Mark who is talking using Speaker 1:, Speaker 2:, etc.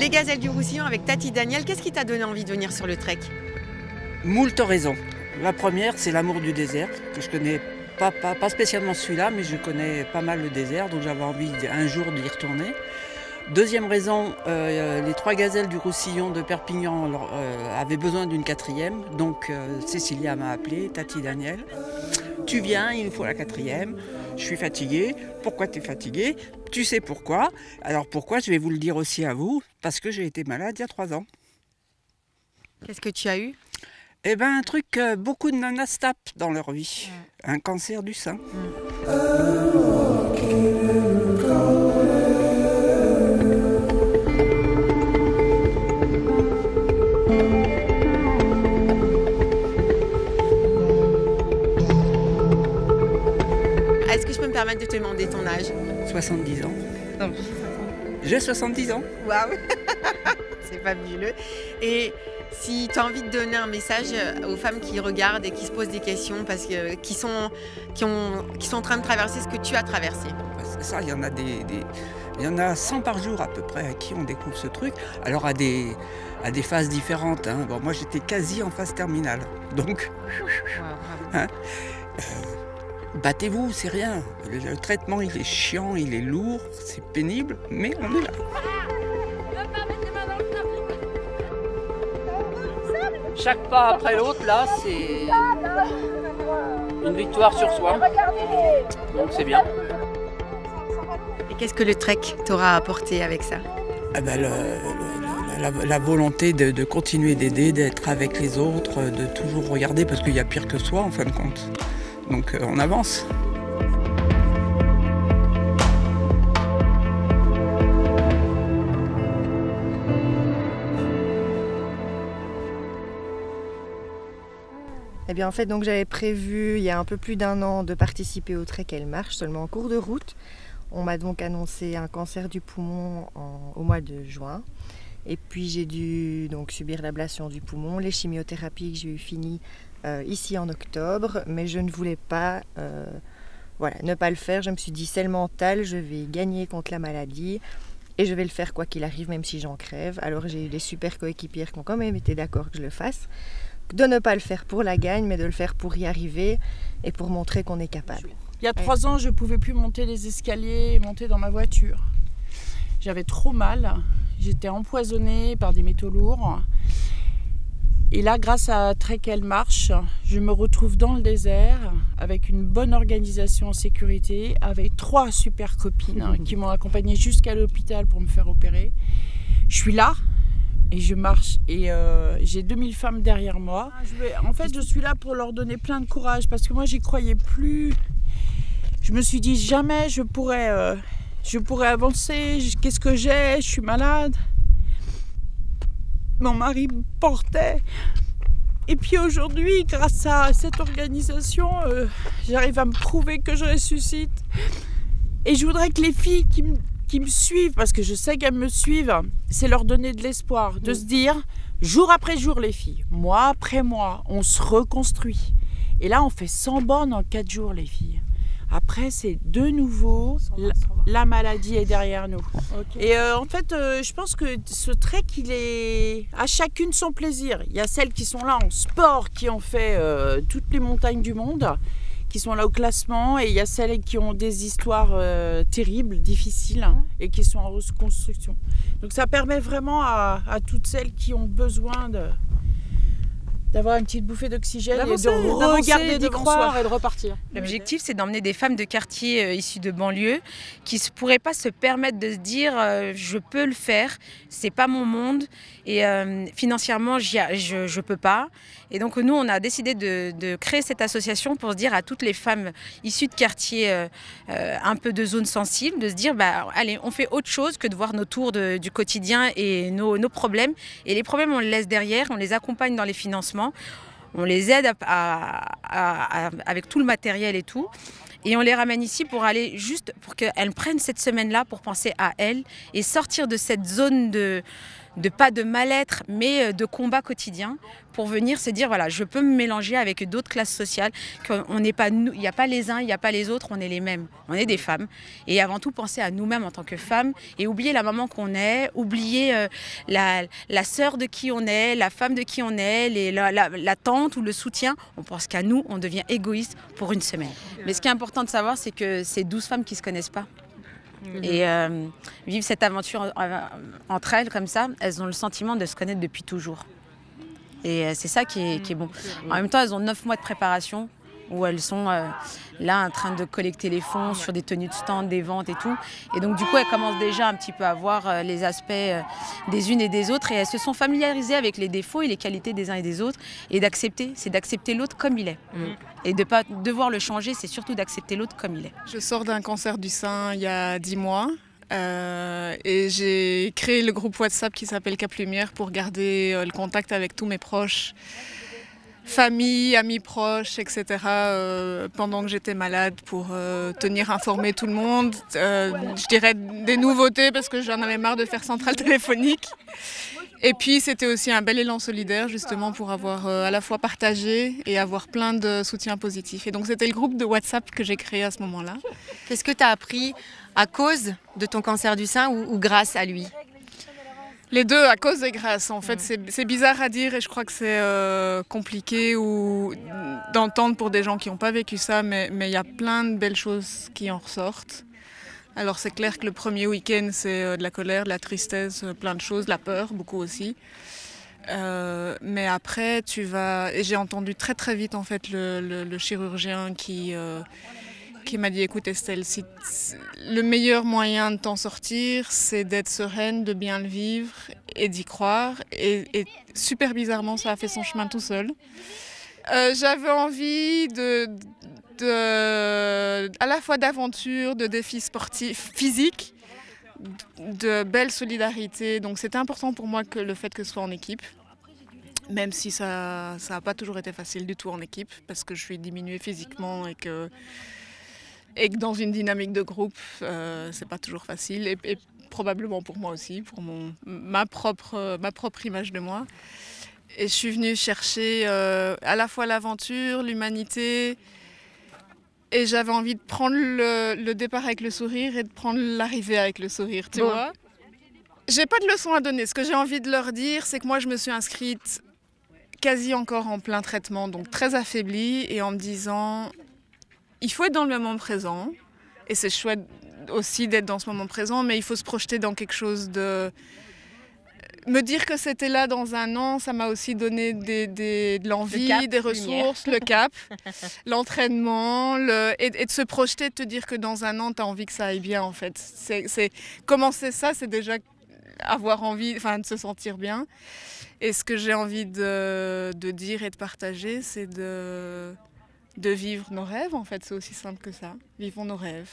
Speaker 1: Les Gazelles du Roussillon avec Tati Daniel. Qu'est-ce qui t'a donné envie de venir sur le trek?
Speaker 2: Moult raisons. La première, c'est l'amour du désert, que je connais pas spécialement celui-là, mais je connais pas mal le désert, donc j'avais envie un jour d'y retourner. Deuxième raison, les 3 gazelles du Roussillon de Perpignan avaient besoin d'une 4e, donc Cécilia m'a appelé, Tati Daniel. Tu viens, il nous faut la 4e. Je suis fatiguée. Pourquoi tu es fatiguée? Tu sais pourquoi. Alors pourquoi? Je vais vous le dire aussi à vous, parce que j'ai été malade il y a 3 ans.
Speaker 1: Qu'est-ce que tu as eu?
Speaker 2: Eh bien, un truc que beaucoup de nanas tapent dans leur vie. Un cancer du sein.
Speaker 1: Est-ce que je peux me permettre de te demander ton âge?
Speaker 2: 70 ans.
Speaker 1: Non.
Speaker 2: J'ai 70 ans.
Speaker 1: Waouh. C'est fabuleux. Et si tu as envie de donner un message aux femmes qui regardent et qui se posent des questions, parce que, qui sont en train de traverser ce que tu as traversé.
Speaker 2: C'est ça, il y en a il y en a 100 par jour à peu près à qui on découvre ce truc. Alors à des phases différentes. Hein. Bon, moi j'étais quasi en phase terminale. Donc, hein, battez-vous, c'est rien. Le traitement il est chiant, il est lourd, c'est pénible, mais on est là. Chaque pas après l'autre, là, c'est une victoire sur soi. Donc c'est bien.
Speaker 1: Et qu'est-ce que le trek t'aura apporté avec ça?
Speaker 2: Ah ben, la volonté de continuer d'aider, d'être avec les autres, de toujours regarder, parce qu'il y a pire que soi en fin de compte. Donc on avance.
Speaker 3: Eh bien en fait donc j'avais prévu il y a un peu plus d'1 an de participer au trek Elle Marche, seulement en cours de route. On m'a donc annoncé un cancer du poumon au mois de juin. Et puis j'ai dû donc subir l'ablation du poumon, les chimiothérapies que j'ai eu finies ici en octobre. Mais je ne voulais pas ne pas le faire. Je me suis dit c'est le mental, je vais gagner contre la maladie. Et je vais le faire quoi qu'il arrive, même si j'en crève. Alors j'ai eu des super coéquipières qui ont quand même été d'accord que je le fasse. De ne pas le faire pour la gagne, mais de le faire pour y arriver et pour montrer qu'on est capable.
Speaker 4: Il y a 3 ans, je ne pouvais plus monter les escaliers et monter dans ma voiture. J'avais trop mal, j'étais empoisonnée par des métaux lourds. Et là, grâce à Trek Elle Marche, je me retrouve dans le désert avec une bonne organisation en sécurité, avec 3 super copines qui m'ont accompagnée jusqu'à l'hôpital pour me faire opérer. Je suis là. Et je marche et j'ai 2000 femmes derrière moi. En fait, je suis là pour leur donner plein de courage parce que moi, j'y croyais plus. Je me suis dit jamais je pourrais avancer. Qu'est-ce que j'ai? Je suis malade. Mon mari me portait. Et puis aujourd'hui, grâce à cette organisation, j'arrive à me prouver que je ressuscite. Et je voudrais que les filles qui me suivent, parce que je sais qu'elles me suivent, c'est leur donner de l'espoir, de se dire, jour après jour les filles, mois après mois, on se reconstruit. Et là, on fait 100 bornes en 4 jours les filles. Après, c'est de nouveau, la maladie est derrière nous. Okay. Et en fait, je pense que ce trek, il est à chacune son plaisir. Il y a celles qui sont là en sport, qui ont fait toutes les montagnes du monde, qui sont là au classement, et il y a celles qui ont des histoires terribles, difficiles, et qui sont en reconstruction. Donc ça permet vraiment à toutes celles qui ont besoin d'avoir une petite bouffée d'oxygène et de regarder, d'y croire et de repartir.
Speaker 5: L'objectif, c'est d'emmener des femmes de quartiers issues de banlieue qui ne pourraient pas se permettre de se dire je peux le faire, c'est pas mon monde et financièrement je peux pas. Et donc nous, on a décidé de créer cette association pour se dire à toutes les femmes issues de quartiers un peu de zones sensibles, de se dire allez, on fait autre chose que de voir nos tours du quotidien et nos problèmes. Et les problèmes, on les laisse derrière, on les accompagne dans les financements. On les aide avec tout le matériel et tout. Et on les ramène ici pour aller juste pour qu'elles prennent cette semaine-là pour penser à elles et sortir de cette zone de pas de mal-être, mais de combat quotidien pour venir se dire, voilà, je peux me mélanger avec d'autres classes sociales, qu'on n'est pas, il n'y a pas les uns, il n'y a pas les autres, on est les mêmes, on est des femmes. Et avant tout, penser à nous-mêmes en tant que femmes et oublier la maman qu'on est, oublier la sœur de qui on est, la femme de qui on est, la tante ou le soutien. On pense qu'à nous, on devient égoïste pour une semaine. Mais ce qui est important de savoir, c'est que c'est 12 femmes qui ne se connaissent pas. Et vivre cette aventure entre elles comme ça, elles ont le sentiment de se connaître depuis toujours. Et c'est ça qui est bon. En même temps, elles ont 9 mois de préparation où elles sont là en train de collecter les fonds sur des tenues de stand, des ventes et tout. Et donc du coup, elles commencent déjà un petit peu à voir les aspects des unes et des autres et elles se sont familiarisées avec les défauts et les qualités des uns et des autres et d'accepter, c'est d'accepter l'autre comme il est. Et de ne pas devoir le changer, c'est surtout d'accepter l'autre comme il est.
Speaker 6: Je sors d'un cancer du sein il y a 10 mois et j'ai créé le groupe WhatsApp qui s'appelle Cap Lumière pour garder le contact avec tous mes proches, famille, amis proches, etc. Pendant que j'étais malade pour tenir informé tout le monde. Je dirais des nouveautés parce que j'en avais marre de faire centrale téléphonique. Et puis c'était aussi un bel élan solidaire justement pour avoir à la fois partagé et avoir plein de soutien positif. Et donc c'était le groupe de WhatsApp que j'ai créé à ce moment-là.
Speaker 1: Qu'est-ce que tu as appris à cause de ton cancer du sein ou grâce à lui?
Speaker 6: Les deux, à cause et grâce. En fait, c'est bizarre à dire et je crois que c'est compliqué d'entendre pour des gens qui n'ont pas vécu ça, mais il y a plein de belles choses qui en ressortent. Alors c'est clair que le premier week-end, c'est de la colère, de la tristesse, plein de choses, de la peur, beaucoup aussi. Mais après, et j'ai entendu très très vite en fait le chirurgien qui m'a dit, écoute Estelle, le meilleur moyen de t'en sortir, c'est d'être sereine, de bien le vivre et d'y croire. Et super bizarrement, ça a fait son chemin tout seul. J'avais envie à la fois d'aventure, de défis sportifs, physiques, de belle solidarité. Donc c'était important pour moi que le fait que ce soit en équipe. Même si ça n'a pas toujours été facile du tout en équipe, parce que je suis diminuée physiquement et que dans une dynamique de groupe, c'est pas toujours facile. Et probablement pour moi aussi, pour ma propre image de moi. Et je suis venue chercher à la fois l'aventure, l'humanité. Et j'avais envie de prendre le départ avec le sourire et de prendre l'arrivée avec le sourire, tu vois. J'ai pas de leçon à donner. Ce que j'ai envie de leur dire, c'est que moi, je me suis inscrite quasi encore en plein traitement, donc très affaiblie, et en me disant, il faut être dans le moment présent. Et c'est chouette aussi d'être dans ce moment présent, mais il faut se projeter dans quelque chose de... Me dire que c'était là dans un an, ça m'a aussi donné de l'envie, des ressources, le cap, l'entraînement, et de se projeter, de te dire que dans un an, tu as envie que ça aille bien en fait. Commencer ça, c'est déjà avoir envie, de se sentir bien. Et ce que j'ai envie de dire et de partager, c'est de vivre nos rêves en fait, c'est aussi simple que ça. Vivons nos rêves.